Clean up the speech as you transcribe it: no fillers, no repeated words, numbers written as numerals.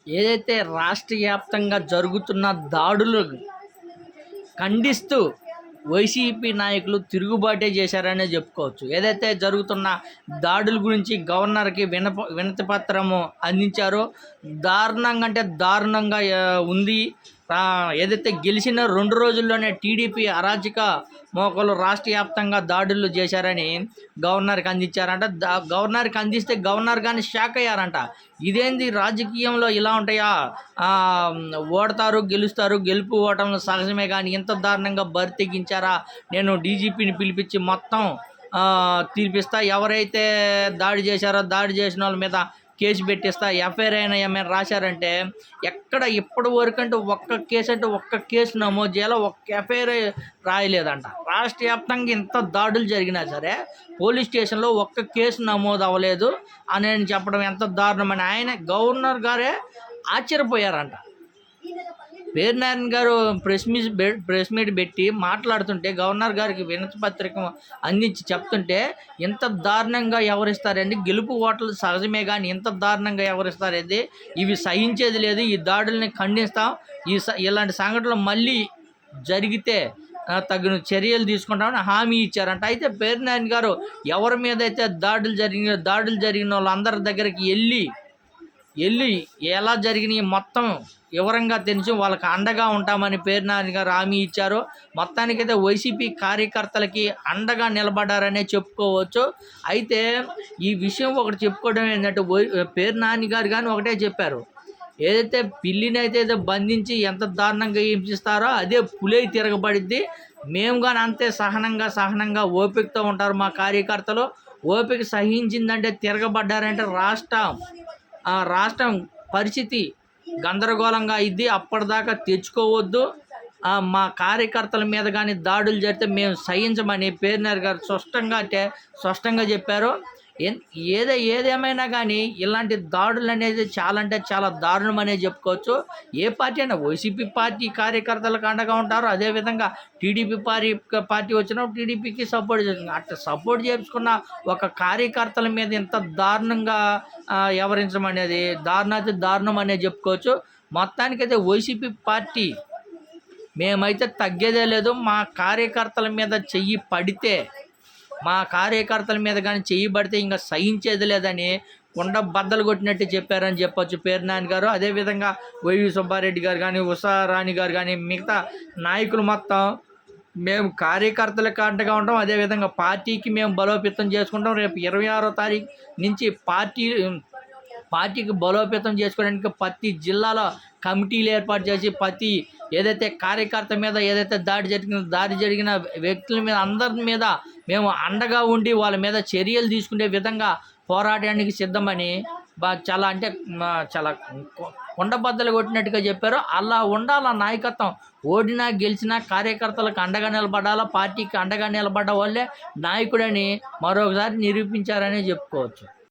ఏదైతే రాష్ట్ర వ్యాప్తంగా జరుగుతున్న దాడులు ఖండిస్తూ వైసీపీ నాయకులు తిరుగుబాటే చేశారనే చెప్పుకోవచ్చు. ఏదైతే జరుగుతున్న దాడుల గురించి గవర్నర్కి వినతి పత్రము అందించారో దారుణంగా అంటే దారుణంగా ఉంది. ఏదైతే గెలిచిన 2 రోజుల్లోనే టీడీపీ అరాచక మోకలు రాష్ట్ర వ్యాప్తంగా దాడులు చేశారని గవర్నర్కి అందించారంట. గవర్నర్కి అందిస్తే గవర్నర్ కానీ షాక్ అయ్యారంట. ఇదేంది రాజకీయంలో ఇలా ఉంటాయా, ఓడతారు గెలుస్తారు, గెలుపు ఓటంలో సహజమే, కానీ ఇంత దారుణంగా బరి తెగించారా, నేను డీజీపీని పిలిపించి మొత్తం తీర్పిస్తా, ఎవరైతే దాడి చేశారో దాడి చేసిన వాళ్ళ మీద కేసు పెట్టిస్తా, ఎఫ్ఐఆర్ అయినా ఏమైనా రాశారంటే ఎక్కడ ఇప్పటి వరకు అంటే ఒక్క కేసు నమోదు చేయాలో, ఒక్క ఎఫ్ఐఆర్ రాయలేదంట. రాష్ట్ర వ్యాప్తంగా ఇంత దాడులు జరిగినా సరే పోలీస్ స్టేషన్లో ఒక్క కేసు నమోదు అవ్వలేదు అని చెప్పడం ఎంత దారుణమని ఆయన గవర్నర్ గారే ఆశ్చర్యపోయారంట. పేర్నారాయణ గారు ప్రెస్ మీట్ పెట్టి మాట్లాడుతుంటే గవర్నర్ గారికి వినతి పత్రిక అందించి చెప్తుంటే ఎంత దారుణంగా వ్యవహరిస్తారండి, గెలుపు ఓటర్లు సహజమే కానీ ఇంత దారుణంగా వ్యవహరిస్తారండి, ఇవి సహించేది లేదు, ఈ దాడుల్ని ఖండిస్తాం, ఇలాంటి సంఘటనలు మళ్ళీ జరిగితే తగిన చర్యలు తీసుకుంటామని హామీ ఇచ్చారంట. అయితే పేర్నారాయణ గారు ఎవరి మీద అయితే దాడులు జరిగిన వాళ్ళందరి దగ్గరికి వెళ్ళి ఎలా జరిగినాయి మొత్తం వివరంగా తెలిసి వాళ్ళకి అండగా ఉంటామని పేర్నారాయణ గారు హామీ ఇచ్చారు. మొత్తానికైతే వైసీపీ కార్యకర్తలకి అండగా నిలబడ్డారనే చెప్పుకోవచ్చు. అయితే ఈ విషయం ఒకటి చెప్పుకోవడం ఏంటంటే పేర్నారాయణ గారు కానీ ఒకటే చెప్పారు, ఏదైతే పిల్లిని అయితే బంధించి ఎంత దారుణంగా హింసిస్తారో అదే పులై తిరగబడిద్ది, మేము కానీ అంతే సహనంగా ఓపికతో ఉంటారు మా కార్యకర్తలు, ఓపిక సహించిందంటే తిరగబడ్డారంటే రాష్ట్రం పరిస్థితి గందరగోళంగా అయింది, అప్పటిదాకా తెచ్చుకోవద్దు, మా కార్యకర్తల మీద కానీ దాడులు జరిగితే మేము సహించమని పేర్నారాయణ గారు స్పష్టంగా చెప్పారు. ఏదేమైనా కానీ ఇలాంటి దాడులు అనేది చాలా దారుణం అనేది చెప్పుకోవచ్చు. ఏ పార్టీ అయినా వైసీపీ పార్టీ కార్యకర్తలకు అండగా ఉంటారు, అదేవిధంగా టీడీపీ పార్టీ వచ్చినప్పుడు టీడీపీకి సపోర్ట్ చేస్తుంది. అట్లా సపోర్ట్ చేసుకున్న ఒక కార్యకర్తల మీద ఎంత దారుణంగా వ్యవహరించడం అనేది దారుణం అనేది చెప్పుకోవచ్చు. మొత్తానికైతే వైసీపీ పార్టీ మేమైతే తగ్గేదే లేదు, మా కార్యకర్తల మీద చెయ్యి పడితే కానీ చేయబడితే ఇంకా సహించేది లేదని కుండ బద్దలు కొట్టినట్టు చెప్పారని చెప్పొచ్చు పేర్నారాయణ గారు. అదేవిధంగా వైవి సుబ్బారెడ్డి గారు కానీ, ఉషారాణి గారు కానీ, మిగతా నాయకులు మొత్తం మేము కార్యకర్తలకు అండగా ఉంటాం, అదేవిధంగా పార్టీకి మేము బలోపేతం చేసుకుంటాం. రేపు 26వ తారీఖు నుంచి పార్టీకి బలోపేతం చేసుకోవడానికి ప్రతి జిల్లాలో కమిటీలు ఏర్పాటు చేసి ప్రతి ఏదైతే కార్యకర్త మీద ఏదైతే దాడి జరిగిన వ్యక్తుల మీద అందరి మీద మేము అండగా ఉండి వాళ్ళ మీద చర్యలు తీసుకునే విధంగా పోరాటానికి సిద్ధమని చాలా కొండబద్దలు కొట్టినట్టుగా చెప్పారు. అలా ఉండాల నాయకత్వం, ఓడినా గెలిచినా కార్యకర్తలకు అండగా నిలబడాలా, పార్టీకి అండగా నిలబడ్డ వాళ్ళే నాయకుడని మరొకసారి నిరూపించారనే చెప్పుకోవచ్చు.